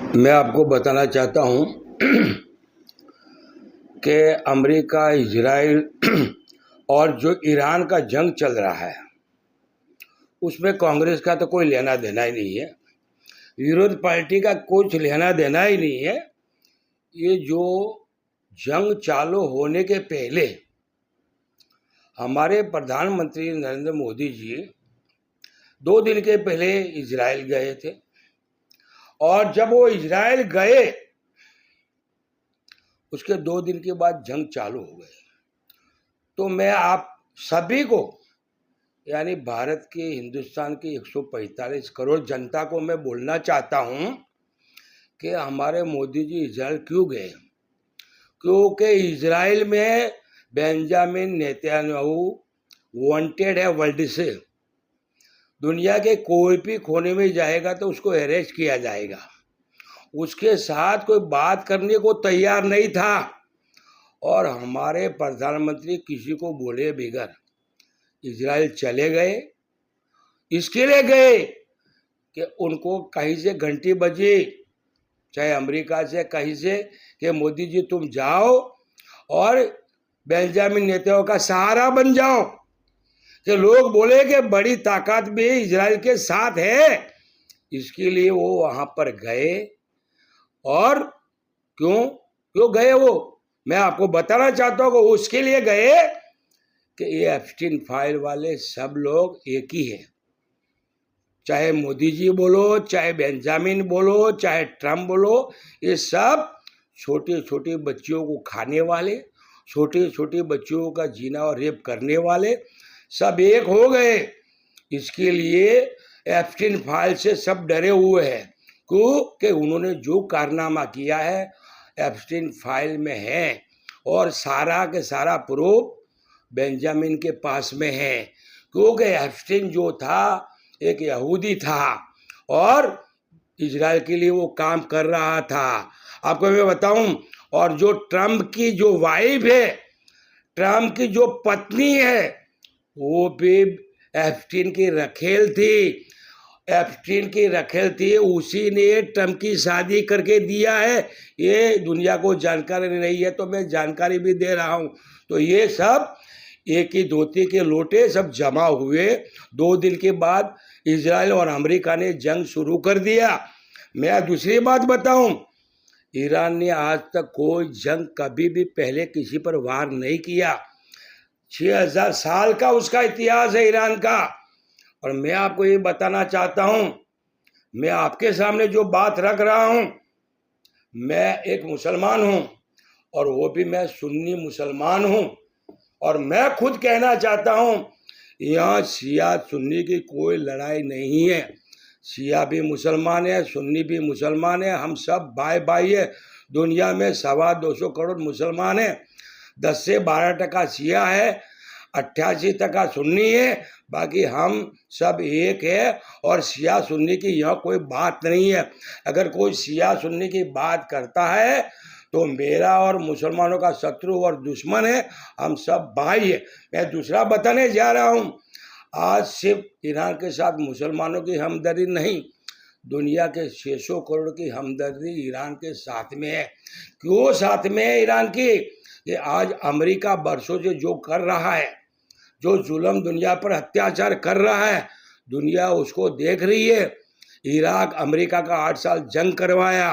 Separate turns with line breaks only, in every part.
मैं आपको बताना चाहता हूँ कि अमेरिका, इजराइल और जो ईरान का जंग चल रहा है उसमें कांग्रेस का तो कोई लेना देना ही नहीं है, विरोध पार्टी का कुछ लेना देना ही नहीं है। ये जो जंग चालू होने के पहले हमारे प्रधानमंत्री नरेंद्र मोदी जी 2 दिन के पहले इजराइल गए थे और जब वो इजराइल गए उसके 2 दिन के बाद जंग चालू हो गई। तो मैं आप सभी को, यानी भारत के, हिंदुस्तान की 145 करोड़ जनता को मैं बोलना चाहता हूं कि हमारे मोदी जी इजराइल क्यों गए। क्योंकि इजराइल में बेंजामिन नेतन्याहू वांटेड है वर्ल्ड से। दुनिया के कोई भी कोने में जाएगा तो उसको अरेस्ट किया जाएगा। उसके साथ कोई बात करने को तैयार नहीं था और हमारे प्रधानमंत्री किसी को बोले बगैर इजराइल चले गए। इसके लिए गए कि उनको कहीं से घंटी बजी, चाहे अमेरिका से कहीं से, कि मोदी जी तुम जाओ और बेंजामिन नेतन्याहू का सहारा बन जाओ, कि लोग बोले कि बड़ी ताकत भी इजराइल के साथ है। इसके लिए वो वहां पर गए। और क्यों क्यों गए वो मैं आपको बताना चाहता हूँ कि उसके लिए गए कि ये एप्स्टीन फाइल वाले सब लोग एक ही है। चाहे मोदी जी बोलो, चाहे बेंजामिन बोलो, चाहे ट्रम्प बोलो, ये सब छोटे छोटे बच्चियों को खाने वाले, छोटे छोटे बच्चों का जीना और रेप करने वाले सब एक हो गए। इसके लिए एप्स्टीन फाइल से सब डरे हुए हैं क्योंकि उन्होंने जो कारनामा किया है एप्स्टीन फाइल में है और सारा के सारा प्रूफ बेंजामिन के पास में है। क्योंकि एप्स्टीन जो था एक यहूदी था और इजराइल के लिए वो काम कर रहा था। आपको मैं बताऊं, और जो ट्रम्प की जो वाइफ है, ट्रम्प की जो पत्नी है, वो भी एप्स्टीन की रखेल थी। एप्स्टीन की रखेल थी, उसी ने ट्रम्प की शादी करके दिया है। ये दुनिया को जानकारी नहीं है तो मैं जानकारी भी दे रहा हूँ। तो ये सब एक ही धोती के लोटे सब जमा हुए। 2 दिन के बाद इजराइल और अमेरिका ने जंग शुरू कर दिया। मैं दूसरी बात बताऊं, ईरान ने आज तक कोई जंग कभी भी पहले किसी पर वार नहीं किया। 6000 साल का उसका इतिहास है ईरान का। और मैं आपको ये बताना चाहता हूं, मैं आपके सामने जो बात रख रहा हूं, मैं एक मुसलमान हूं और वो भी मैं सुन्नी मुसलमान हूं। और मैं खुद कहना चाहता हूं, यहाँ शिया सुन्नी की कोई लड़ाई नहीं है। शिया भी मुसलमान है, सुन्नी भी मुसलमान है, हम सब भाई भाई है। दुनिया में 225 करोड़ मुसलमान है, 10 से 12% शिया है, 88% सुन्नी है, बाकी हम सब एक है। और शिया सुन्नी की यह कोई बात नहीं है। अगर कोई शिया सुन्नी की बात करता है तो मेरा और मुसलमानों का शत्रु और दुश्मन है। हम सब भाई है। मैं दूसरा बताने जा रहा हूँ, आज सिर्फ ईरान के साथ मुसलमानों की हमदर्दी नहीं, दुनिया के 600 करोड़ की हमदर्दी ईरान के साथ में है। क्यों साथ में है ईरान की? कि आज अमेरिका बरसों से जो कर रहा है, जो जुल्म दुनिया पर अत्याचार कर रहा है, दुनिया उसको देख रही है। इराक अमेरिका का 8 साल जंग करवाया,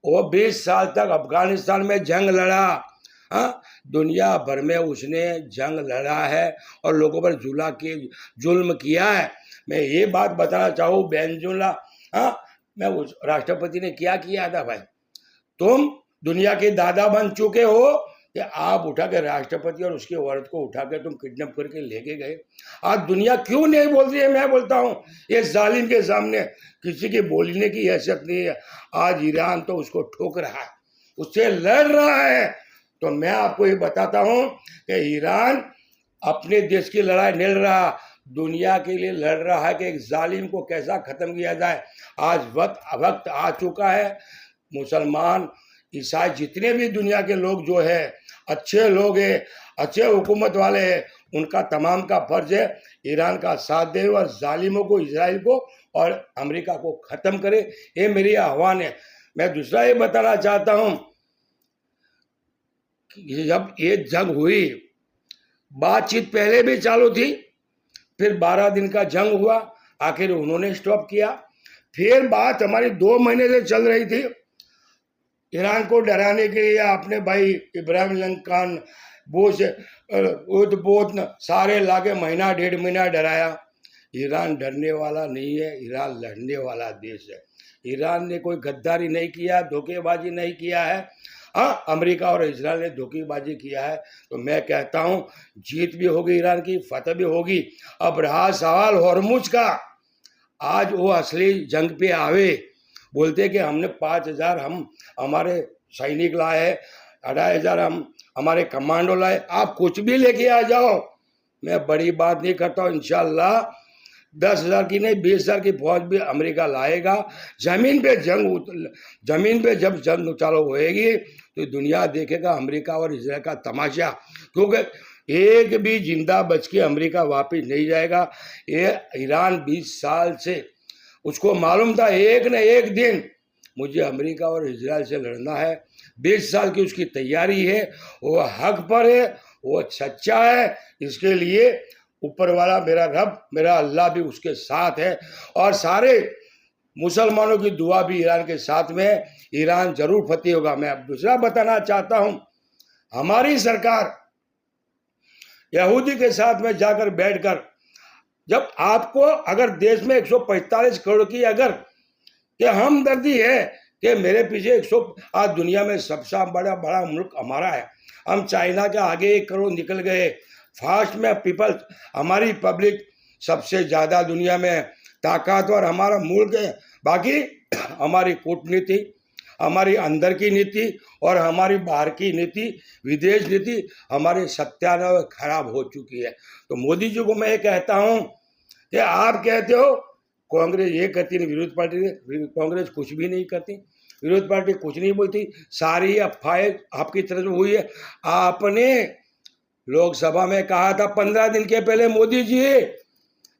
वो 20 साल तक अफगानिस्तान में जंग लड़ा। हाँ, दुनिया भर में उसने जंग लड़ा है और लोगों पर जुल्म किया है। मैं ये बात बताना चाहूँ, बेंजुला, हाँ, मैं उस राष्ट्रपति ने क्या किया था भाई? तुम दुनिया के दादा बन चुके हो कि आप उठा के राष्ट्रपति और उसके औरत को उठा के तुम किडनैप करके लेके गए। आज दुनिया क्यों नहीं बोल रही है? मैं बोलता हूँ, ये जालिम के सामने किसी की बोलने की हैसियत नहीं है। आज ईरान तो उसको ठोक रहा है, उससे लड़ रहा है। तो मैं आपको ये बताता हूँ कि ईरान अपने देश की लड़ाई नहीं लड़ रहा, दुनिया के लिए लड़ रहा है कि एक जालिम को कैसा खत्म किया जाए। आज वक्त आ चुका है। मुसलमान, ईसाई, जितने भी दुनिया के लोग जो है अच्छे लोग हैं, अच्छे हुकूमत वाले हैं, उनका तमाम का फर्ज है ईरान का साथ दे और जालिमों को, इजराइल को और अमेरिका को ख़त्म करे। ये मेरी आह्वान है। मैं दूसरा ये बताना चाहता हूं कि जब ये जंग हुई, बातचीत पहले भी चालू थी, फिर 12 दिन का जंग हुआ, आखिर उन्होंने स्टॉप किया। फिर बात हमारी 2 महीने से चल रही थी ईरान को डराने के लिए। अपने भाई इब्राहिम लंकान बोझ बोध सारे लाके महीना 1.5 महीना डराया। ईरान डरने वाला नहीं है, ईरान लड़ने वाला देश है। ईरान ने कोई गद्दारी नहीं किया, धोखेबाजी नहीं किया है। हाँ, अमेरिका और इजराइल ने धोखेबाजी किया है। तो मैं कहता हूँ जीत भी होगी ईरान की, फतह भी होगी। अब रहा सवाल हॉर्मुज का, आज वो असली जंग पे आवे। बोलते कि हमने 5,000 हम हमारे सैनिक लाए हैं, 2,500 हम हमारे कमांडो लाए, आप कुछ भी लेके आ जाओ, मैं बड़ी बात नहीं करता हूँ। इंशाल्लाह 10,000 की नहीं 20,000 की फौज भी अमेरिका लाएगा। जमीन पे जब जंग चालू होएगी तो दुनिया देखेगा अमेरिका और इजराइल का तमाशा, क्योंकि एक भी जिंदा बच के अमेरिका वापस नहीं जाएगा। ये ईरान 20 साल से उसको मालूम था एक न एक दिन मुझे अमेरिका और इजराइल से लड़ना है। 20 साल की उसकी तैयारी है, वो हक पर है, वो सच्चा है। इसके लिए ऊपर वाला मेरा रब, मेरा अल्लाह भी उसके साथ है, और सारे मुसलमानों की दुआ भी ईरान के साथ में है। ईरान जरूर फतेह होगा। मैं अब दूसरा बताना चाहता हूं, हमारी सरकार यहूदी के साथ में जाकर बैठकर, जब आपको अगर देश में 145 करोड़ की अगर कि हमदर्दी है कि मेरे पीछे 100, आज दुनिया में सबसे बड़ा मुल्क हमारा है। हम चाइना के आगे 1 करोड़ निकल गए फास्ट में। पीपल, हमारी पब्लिक सबसे ज़्यादा दुनिया में ताकतवर हमारा मुल्क है। बाकी हमारी कूटनीति, हमारी अंदर की नीति और हमारी बाहर की नीति, विदेश नीति हमारे सत्यानाश खराब हो चुकी है। तो मोदी जी को मैं ये कहता हूँ कि आप कहते हो कांग्रेस ये करती नहीं, विरोध पार्टी कांग्रेस कुछ भी नहीं करती, विरोध पार्टी कुछ नहीं बोलती, सारी अफवाहें आपकी तरफ से हुई है। आपने लोकसभा में कहा था 15 दिन के पहले, मोदी जी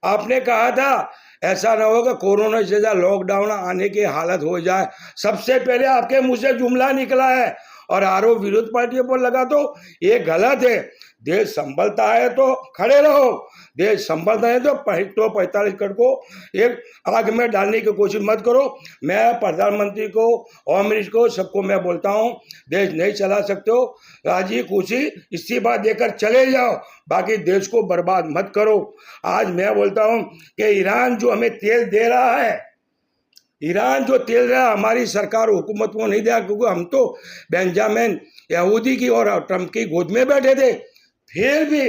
आपने कहा था ऐसा ना होगा कोरोना से लॉकडाउन आने की हालत हो जाए। सबसे पहले आपके मुंह से जुमला निकला है और आरोप विरोध पार्टियों पर लगा, तो ये गलत है। देश संभलता है तो खड़े रहो, देश संभलता है तो 45 करोड़ को एक आग में डालने की कोशिश मत करो। मैं प्रधानमंत्री को, होम मिनिस्टर को, सबको मैं बोलता हूँ देश नहीं चला सकते हो, राजी खुशी इस्तीफा देकर चले जाओ, बाकी देश को बर्बाद मत करो। आज मैं बोलता हूँ कि ईरान जो हमें तेल दे रहा है, ईरान जो तेल रहा है, हमारी सरकार हुकूमत को नहीं दिया, क्योंकि हम तो बेंजामिन यहूदी की और ट्रंप की गोद में बैठे थे। फिर भी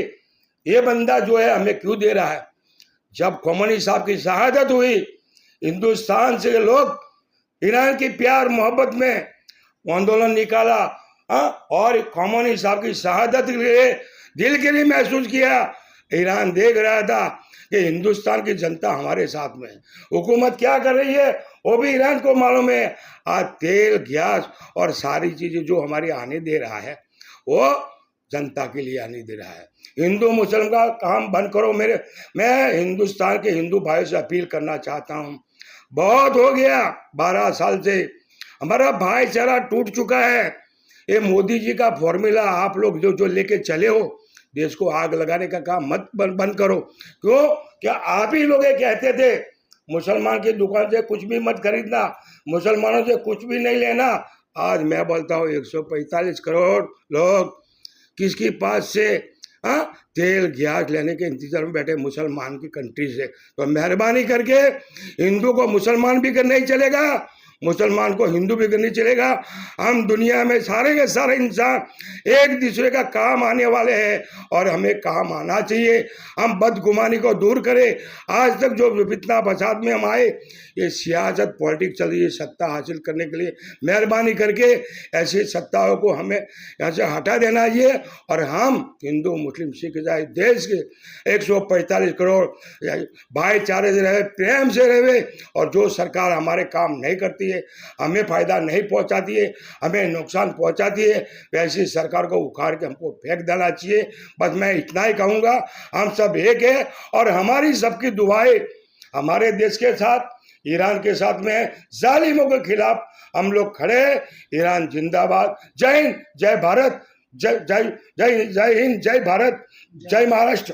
ये बंदा जो है हमें क्यों दे रहा है? जब खोमेनी साहब की शहादत हुई, हिंदुस्तान से लोग ईरान की प्यार मोहब्बत में आंदोलन निकाला, और खोमेनी साहब की शहादत के लिए दिल के लिए महसूस किया। ईरान देख रहा था कि हिंदुस्तान की जनता हमारे साथ में है, हुकूमत क्या कर रही है वो भी ईरान को मालूम है। आज तेल, गैस और सारी चीजें जो हमारी आने दे रहा है वो जनता के लिए आने दे रहा है। हिंदू मुस्लिम का काम बंद करो। मैं हिंदुस्तान के हिंदू भाइयों से अपील करना चाहता हूँ, बहुत हो गया, 12 साल से हमारा भाईचारा टूट चुका है। ये मोदी जी का फॉर्मूला आप लोग जो लेके चले हो, देश को आग लगाने का काम मत बंद करो। क्यों? क्या आप ही लोग ये कहते थे मुसलमान की दुकान से कुछ भी मत खरीदना, मुसलमानों से कुछ भी नहीं लेना। आज मैं बोलता हूँ 145 करोड़ लोग किसके पास से तेल गैस लेने के इंतजार में बैठे, मुसलमान की कंट्री से। तो मेहरबानी करके हिंदू को मुसलमान भी नहीं चलेगा, मुसलमान को हिंदू भी नहीं चलेगा। हम दुनिया में सारे के सारे इंसान एक दूसरे का काम आने वाले हैं और हमें काम आना चाहिए। हम बदगुमानी को दूर करें। आज तक जो फितना फसाद में हम आए, ये सियासत पॉलिटिक्स चल रही है सत्ता हासिल करने के लिए। मेहरबानी करके ऐसी सत्ताओं को हमें यहाँ से हटा देना चाहिए और हम हिंदू मुस्लिम सिख ईसाई देश के 145 करोड़ भाईचारे से रहे, प्रेम से रहे। और जो सरकार हमारे काम नहीं करती है, हमें फायदा नहीं पहुंचाती है, हमें नुकसान पहुंचाती है, वैसी सरकार को उखाड़ के हमको फेंक देना चाहिए। बस मैं इतना ही कहूँगा, हम सब एक है और हमारी सबकी दुआएं हमारे देश के साथ, ईरान के साथ में है, जालिमों के खिलाफ हम लोग खड़े हैं। ईरान जिंदाबाद। जय हिंद, जय भारत, जय जय जय जय हिंद, जय भारत, जय महाराष्ट्र।